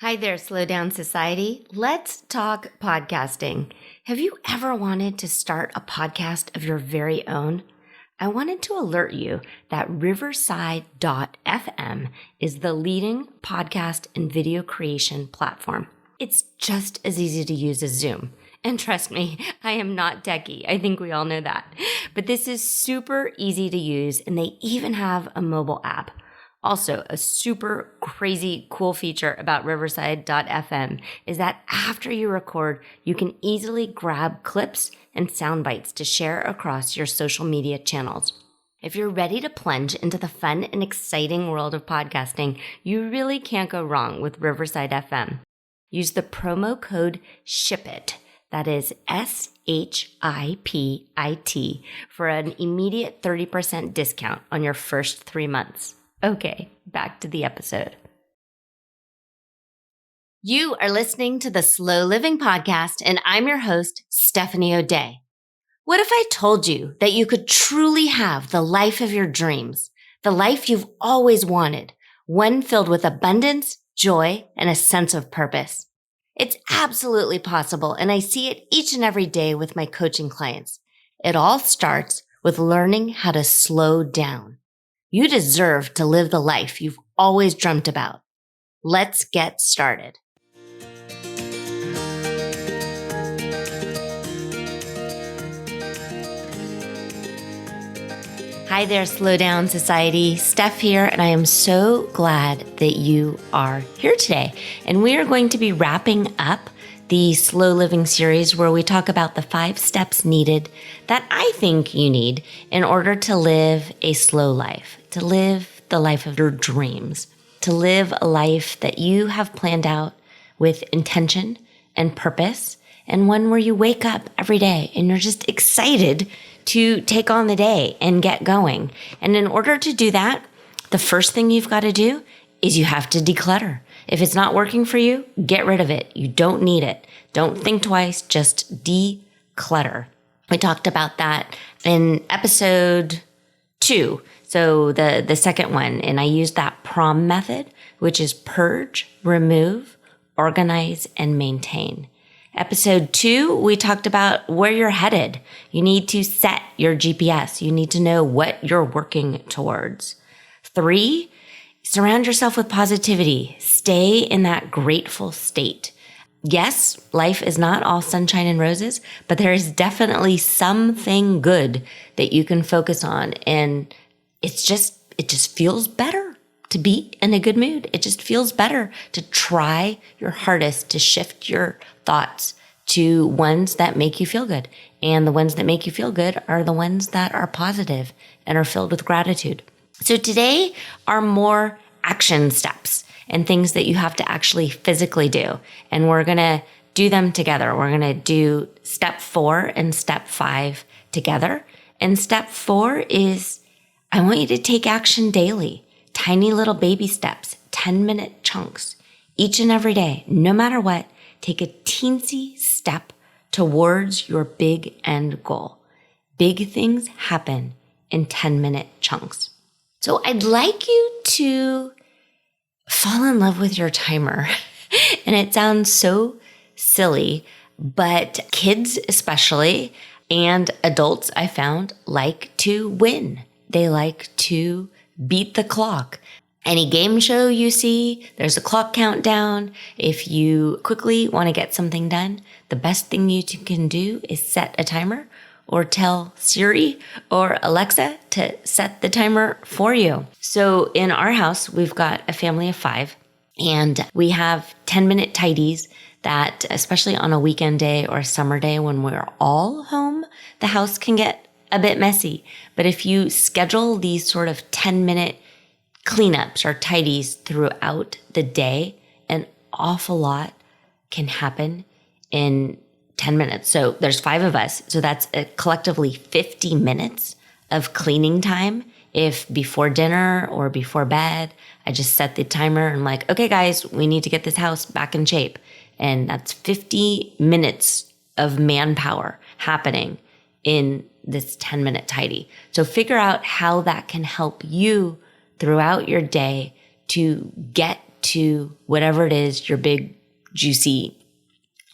Hi there, Slow Down Society. Let's talk podcasting. Have you ever wanted to start a podcast of your very own? I wanted to alert you that Riverside.fm is the leading podcast and video creation platform. It's just as easy to use as Zoom. And trust me, I am not techie. I think we all know that. But this is super easy to use, and they even have a mobile app. Also, a super crazy cool feature about Riverside.fm is that after you record, you can easily grab clips and sound bites to share across your social media channels. If you're ready to plunge into the fun and exciting world of podcasting, you really can't go wrong with Riverside FM. Use the promo code SHIPIT, that is SHIPIT, for an immediate 30% discount on your first 3 months. Okay, back to the episode. You are listening to the Slow Living Podcast, and I'm your host, Stephanie O'Day. What if I told you that you could truly have the life of your dreams, the life you've always wanted, one filled with abundance, joy, and a sense of purpose? It's absolutely possible, and I see it each and every day with my coaching clients. It all starts with learning how to slow down. You deserve to live the life you've always dreamt about. Let's get started. Hi there, Slow Down Society. Steph here, and I am so glad that you are here today. And we are going to be wrapping up the Slow Living series where we talk about the 5 steps needed that I think you need in order to live a slow life, to live the life of your dreams, to live a life that you have planned out with intention and purpose, and one where you wake up every day and you're just excited to take on the day and get going. And in order to do that, the first thing you've got to do is you have to declutter. If it's not working for you, get rid of it. You don't need it. Don't think twice, just declutter. We talked about that in episode 2. So the second one, and I used that PROM method, which is purge, remove, organize, and maintain. Episode 2, we talked about where you're headed. You need to set your GPS. You need to know what you're working towards. 3, surround yourself with positivity. Stay in that grateful state. Yes, life is not all sunshine and roses, but there is definitely something good that you can focus on. And it just feels better to be in a good mood. It just feels better to try your hardest to shift your thoughts to ones that make you feel good. And the ones that make you feel good are the ones that are positive and are filled with gratitude. So today are more action steps and things that you have to actually physically do. And we're going to do them together. We're going to do step 4 and step 5 together. And step 4 is I want you to take action daily, tiny little baby steps, 10-minute chunks, each and every day, no matter what. Take a teensy step towards your big end goal. Big things happen in 10-minute chunks. So I'd like you to fall in love with your timer. And it sounds so silly, but kids especially and adults I found like to win. They like to beat the clock. Any game show you see, there's a clock countdown. If you quickly want to get something done, the best thing you can do is set a timer or tell Siri or Alexa to set the timer for you. So in our house, we've got a family of 5 and we have 10-minute tidies that, especially on a weekend day or a summer day when we're all home, the house can get a bit messy. But if you schedule these sort of 10-minute cleanups or tidies throughout the day, an awful lot can happen in 10 minutes. So there's 5 of us. So that's collectively 50 minutes of cleaning time. If before dinner or before bed, I just set the timer and like, okay, guys, we need to get this house back in shape. And that's 50 minutes of manpower happening in this 10-minute tidy. So figure out how that can help you throughout your day to get to whatever it is your big, juicy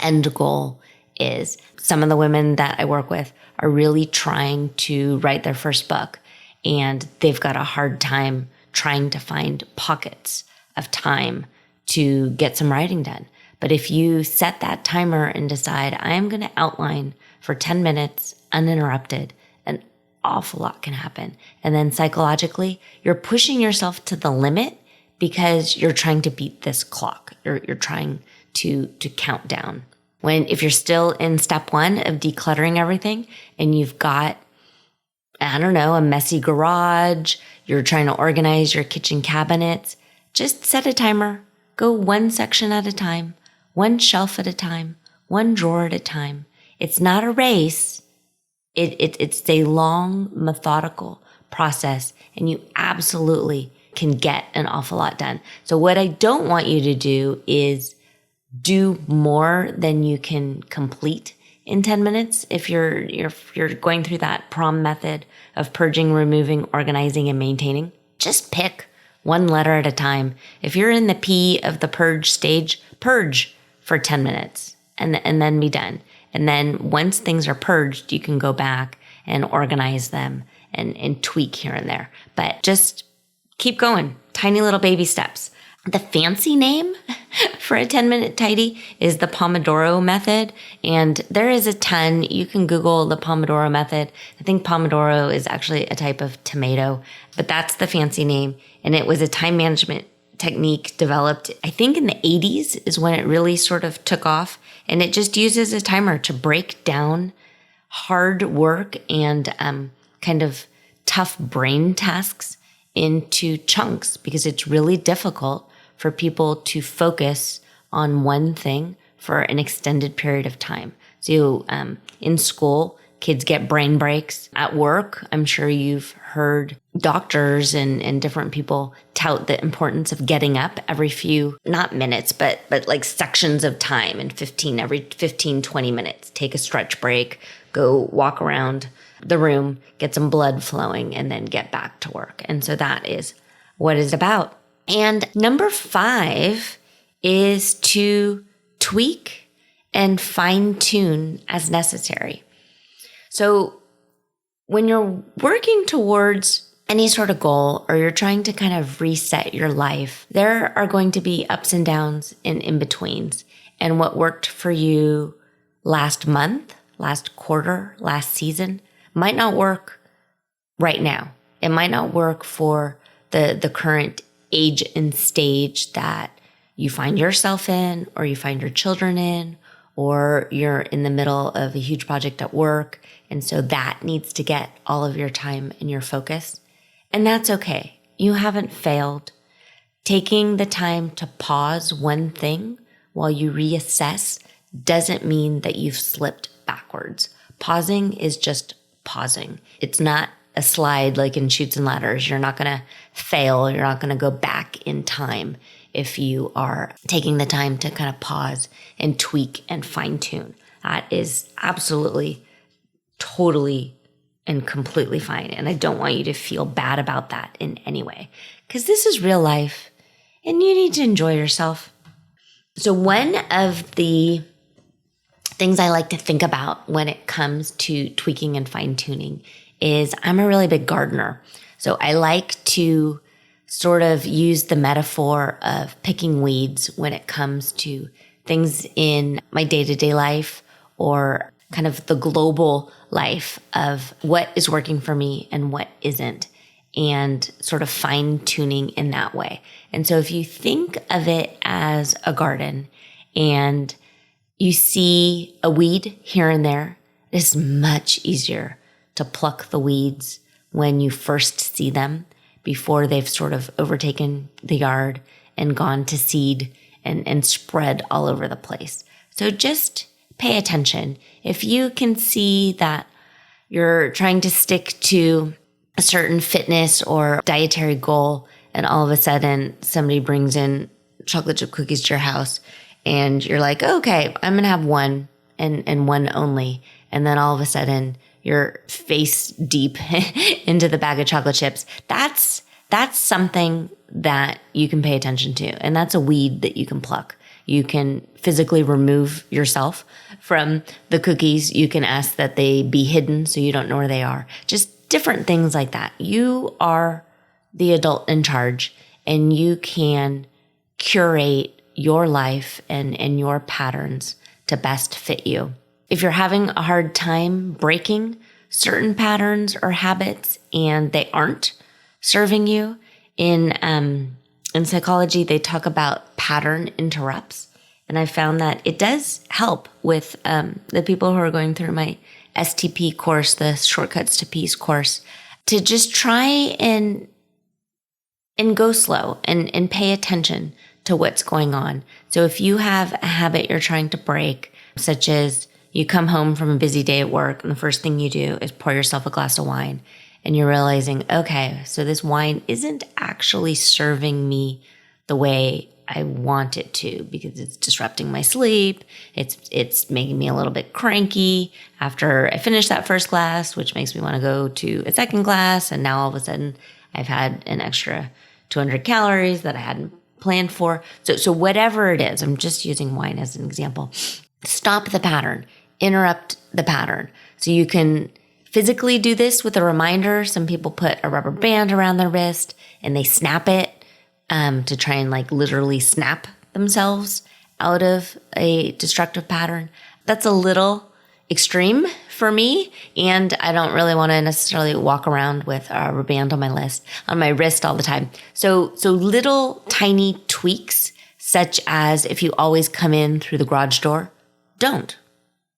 end goal is. Some of the women that I work with are really trying to write their first book, and they've got a hard time trying to find pockets of time to get some writing done. But if you set that timer and decide, I am going to outline for 10 minutes uninterrupted, an awful lot can happen. And then psychologically, you're pushing yourself to the limit because you're trying to beat this clock. You're trying to count down. If you're still in step one of decluttering everything and you've got, I don't know, a messy garage, you're trying to organize your kitchen cabinets, just set a timer. Go one section at a time, one shelf at a time, one drawer at a time. It's not a race. It's a long, methodical process, and you absolutely can get an awful lot done. So what I don't want you to do is do more than you can complete in 10 minutes. If you're going through that PROM method of purging, removing, organizing, and maintaining, just pick one letter at a time. If you're in the P of the purge stage, purge for 10 minutes and then be done. And then once things are purged, you can go back and organize them and tweak here and there. But just keep going. Tiny little baby steps. The fancy name for a 10-minute tidy is the Pomodoro method. And there is a ton. You can Google the Pomodoro method. I think Pomodoro is actually a type of tomato, but that's the fancy name. And it was a time management technique developed, I think in the 80s is when it really sort of took off. And it just uses a timer to break down hard work and kind of tough brain tasks into chunks, because it's really difficult for people to focus on one thing for an extended period of time. So in school, kids get brain breaks. At work, I'm sure you've heard doctors and different people tout the importance of getting up every few, not minutes, but like sections of time, and every 15, 20 minutes, take a stretch break, go walk around the room, get some blood flowing, and then get back to work. And so that is what it's about. And number 5 is to tweak and fine tune as necessary. So when you're working towards any sort of goal, or you're trying to kind of reset your life, there are going to be ups and downs and in-betweens. And what worked for you last month, last quarter, last season might not work right now. It might not work for the current age and stage that you find yourself in, or you find your children in, or you're in the middle of a huge project at work. And so that needs to get all of your time and your focus. And that's okay. You haven't failed. Taking the time to pause one thing while you reassess doesn't mean that you've slipped backwards. Pausing is just pausing. It's not a slide like in Chutes and Ladders. You're not going to fail. You're not going to go back in time if you are taking the time to kind of pause and tweak and fine tune. That is absolutely, totally, and completely fine. And I don't want you to feel bad about that in any way, because this is real life and you need to enjoy yourself. So one of the things I like to think about when it comes to tweaking and fine tuning is I'm a really big gardener. So I like to sort of use the metaphor of picking weeds when it comes to things in my day-to-day life, or kind of the global life of what is working for me and what isn't, and sort of fine-tuning in that way. And so if you think of it as a garden and you see a weed here and there, it's much easier to pluck the weeds when you first see them, before they've sort of overtaken the yard and gone to seed and spread all over the place. So just pay attention. If you can see that you're trying to stick to a certain fitness or dietary goal, and all of a sudden somebody brings in chocolate chip cookies to your house, and you're like, okay, I'm going to have one and one only. And then all of a sudden you're face deep into the bag of chocolate chips. That's something that you can pay attention to, and that's a weed that you can pluck. You can physically remove yourself from the cookies. You can ask that they be hidden so you don't know where they are. Just different things like that. You are the adult in charge, and you can curate your life and your patterns to best fit you. If you're having a hard time breaking certain patterns or habits and they aren't serving you, in psychology, they talk about pattern interrupts. And I found that it does help with the people who are going through my STP course, the Shortcuts to Peace course, to just try and go slow and pay attention to what's going on. So if you have a habit you're trying to break, such as you come home from a busy day at work and the first thing you do is pour yourself a glass of wine, and you're realizing, okay, so this wine isn't actually serving me the way I want it to, because it's disrupting my sleep. It's making me a little bit cranky after I finish that first glass, which makes me want to go to a second glass. And now all of a sudden I've had an extra 200 calories that I hadn't planned for. So whatever it is, I'm just using wine as an example. Stop the pattern, interrupt the pattern. So you can physically do this with a reminder. Some people put a rubber band around their wrist and they snap it to try and like literally snap themselves out of a destructive pattern. That's a little extreme for me, and I don't really want to necessarily walk around with a rubber band on my wrist all the time. So little tiny tweaks, such as if you always come in through the garage door, don't.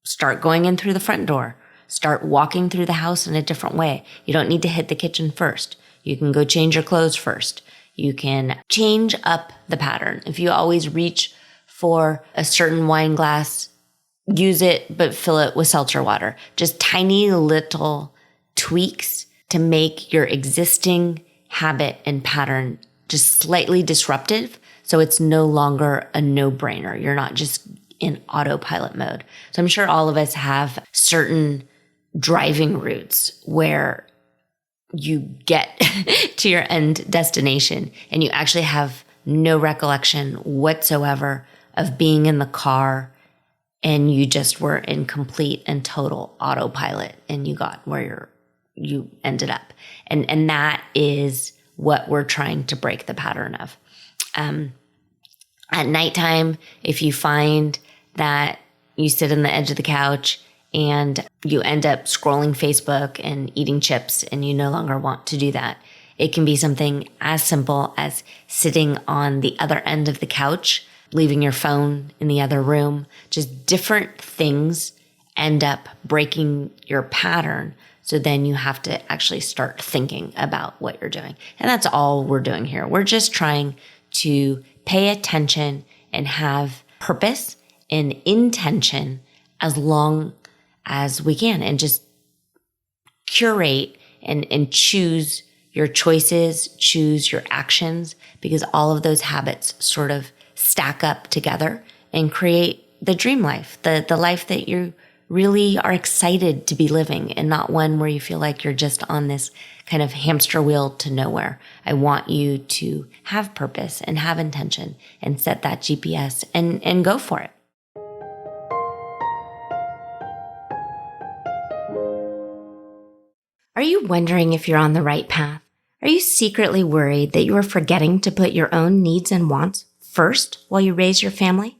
Start going in through the front door. Start walking through the house in a different way. You don't need to hit the kitchen first. You can go change your clothes first. You can change up the pattern. If you always reach for a certain wine glass, use it, but fill it with seltzer water. Just tiny little tweaks to make your existing habit and pattern just slightly disruptive, so it's no longer a no-brainer. You're not just in autopilot mode. So I'm sure all of us have certain driving routes where you get to your end destination and you actually have no recollection whatsoever of being in the car, and you just were in complete and total autopilot and you got where you ended up. And that is what we're trying to break the pattern of. At nighttime, if you find that you sit on the edge of the couch and you end up scrolling Facebook and eating chips and you no longer want to do that, it can be something as simple as sitting on the other end of the couch, leaving your phone in the other room. Just different things end up breaking your pattern. So then you have to actually start thinking about what you're doing. And that's all we're doing here. We're just trying to pay attention and have purpose and intention as long as we can, and just curate and choose your choices, choose your actions, because all of those habits sort of stack up together and create the dream life, the life that you really are excited to be living, and not one where you feel like you're just on this kind of hamster wheel to nowhere. I want you to have purpose and have intention and set that GPS and go for it. Are you wondering if you're on the right path? Are you secretly worried that you are forgetting to put your own needs and wants first while you raise your family?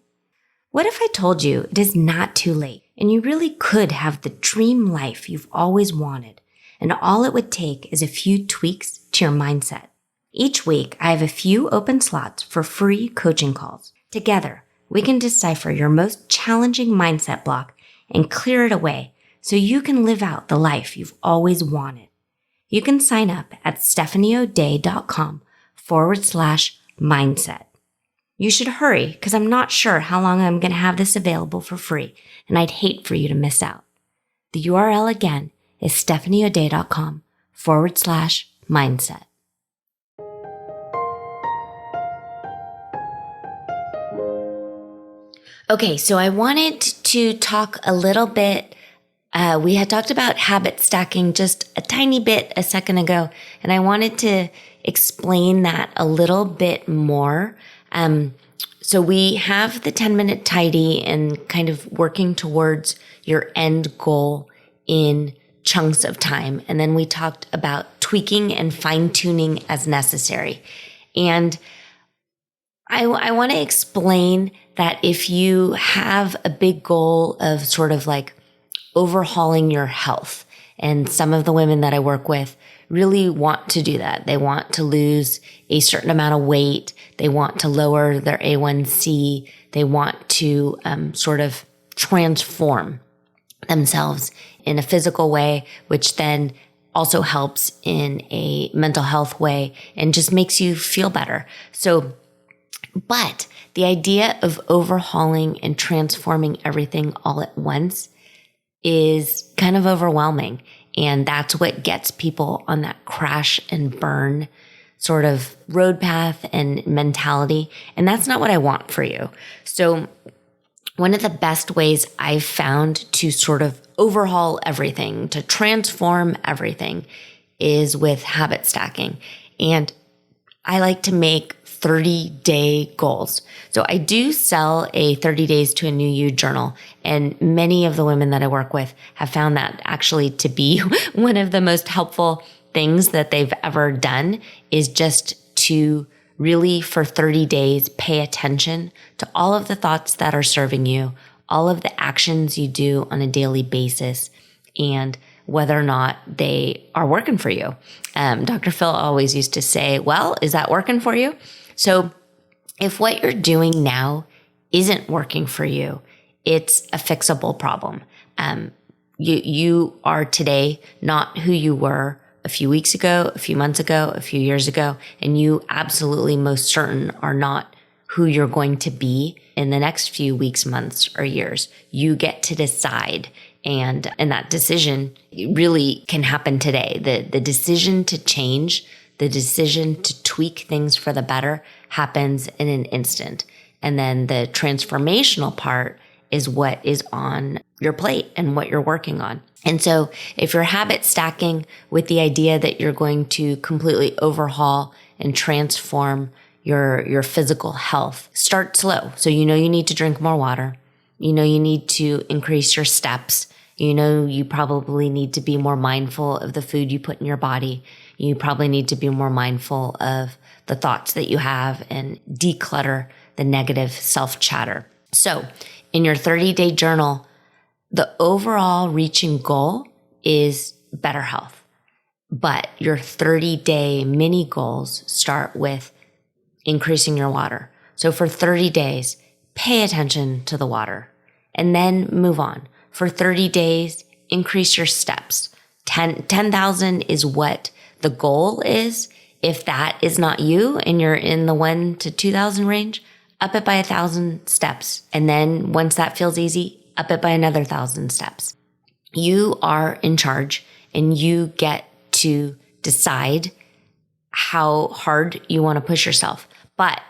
What if I told you it is not too late and you really could have the dream life you've always wanted, and all it would take is a few tweaks to your mindset? Each week, I have a few open slots for free coaching calls. Together, we can decipher your most challenging mindset block and clear it away so you can live out the life you've always wanted. You can sign up at stephaniodey.com/mindset. You should hurry, because I'm not sure how long I'm going to have this available for free, and I'd hate for you to miss out. The URL again is stephaniodey.com/mindset. Okay, so I wanted to talk a little bit We had talked about habit stacking just a tiny bit a second ago, and I wanted to explain that a little bit more. So we have the 10-minute tidy and kind of working towards your end goal in chunks of time. And then we talked about tweaking and fine tuning as necessary. And I want to explain that if you have a big goal of sort of like overhauling your health, and some of the women that I work with really want to do that. They want to lose a certain amount of weight. They want to lower their A1C. They want to sort of transform themselves in a physical way, which then also helps in a mental health way and just makes you feel better. But the idea of overhauling and transforming everything all at once is kind of overwhelming. And that's what gets people on that crash and burn sort of road path and mentality. And that's not what I want for you. So one of the best ways I've found to sort of overhaul everything, to transform everything, is with habit stacking. And I like to make 30-day goals. So I do sell a 30 days to a new you journal. And many of the women that I work with have found that actually to be one of the most helpful things that they've ever done, is just to really for 30 days pay attention to all of the thoughts that are serving you, all of the actions you do on a daily basis, and whether or not they are working for you. Dr. Phil always used to say, well, is that working for you? So if what you're doing now isn't working for you, it's a fixable problem. You are today not who you were a few weeks ago, a few months ago, a few years ago, and you absolutely most certain are not who you're going to be in the next few weeks, months, or years. You get to decide. And that decision really can happen today. The decision to change, the decision to tweak things for the better happens in an instant. And then the transformational part is what is on your plate and what you're working on. And so if you're habit stacking with the idea that you're going to completely overhaul and transform your physical health, start slow. So you need to drink more water. You need to increase your steps. You probably need to be more mindful of the food you put in your body. You probably need to be more mindful of the thoughts that you have and declutter the negative self-chatter. So in your 30-day journal, the overall reaching goal is better health. But your 30-day mini goals start with increasing your water. So for 30 days, pay attention to the water and then move on. For 30 days, increase your steps. 10,000 is what the goal is. If that is not you and you're in the 1 to 2,000 range, up it by 1,000 steps. And then once that feels easy, up it by another 1,000 steps. You are in charge and you get to decide how hard you want to push yourself. But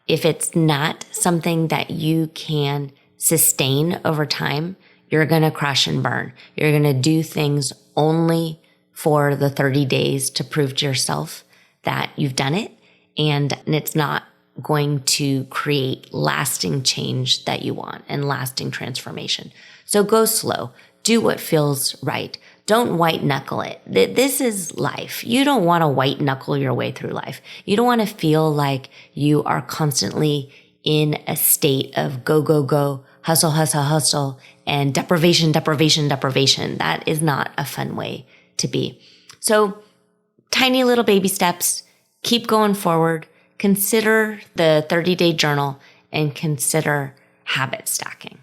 if it's not something that you can sustain over time, you're going to crash and burn. You're going to do things only for the 30 days to prove to yourself that you've done it. And it's not going to create lasting change that you want and lasting transformation. So go slow. Do what feels right. Don't white knuckle it. This is life. You don't want to white knuckle your way through life. You don't want to feel like you are constantly in a state of go, go, go, hustle, hustle, hustle, and deprivation, deprivation, deprivation. That is not a fun way to be. So tiny little baby steps, keep going forward, consider the 30-day journal, and consider habit stacking.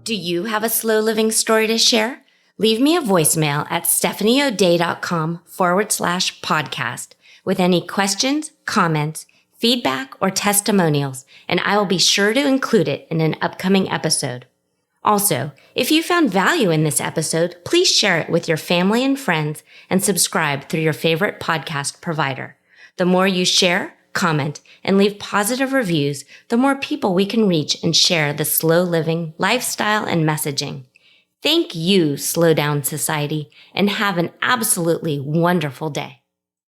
Do you have a slow living story to share? Leave me a voicemail at stephanieodea.com/podcast with any questions, comments, feedback, or testimonials, and I will be sure to include it in an upcoming episode. Also, if you found value in this episode, please share it with your family and friends and subscribe through your favorite podcast provider. The more you share, comment, and leave positive reviews, the more people we can reach and share the slow living lifestyle and messaging. Thank you, Slow Down Society, and have an absolutely wonderful day.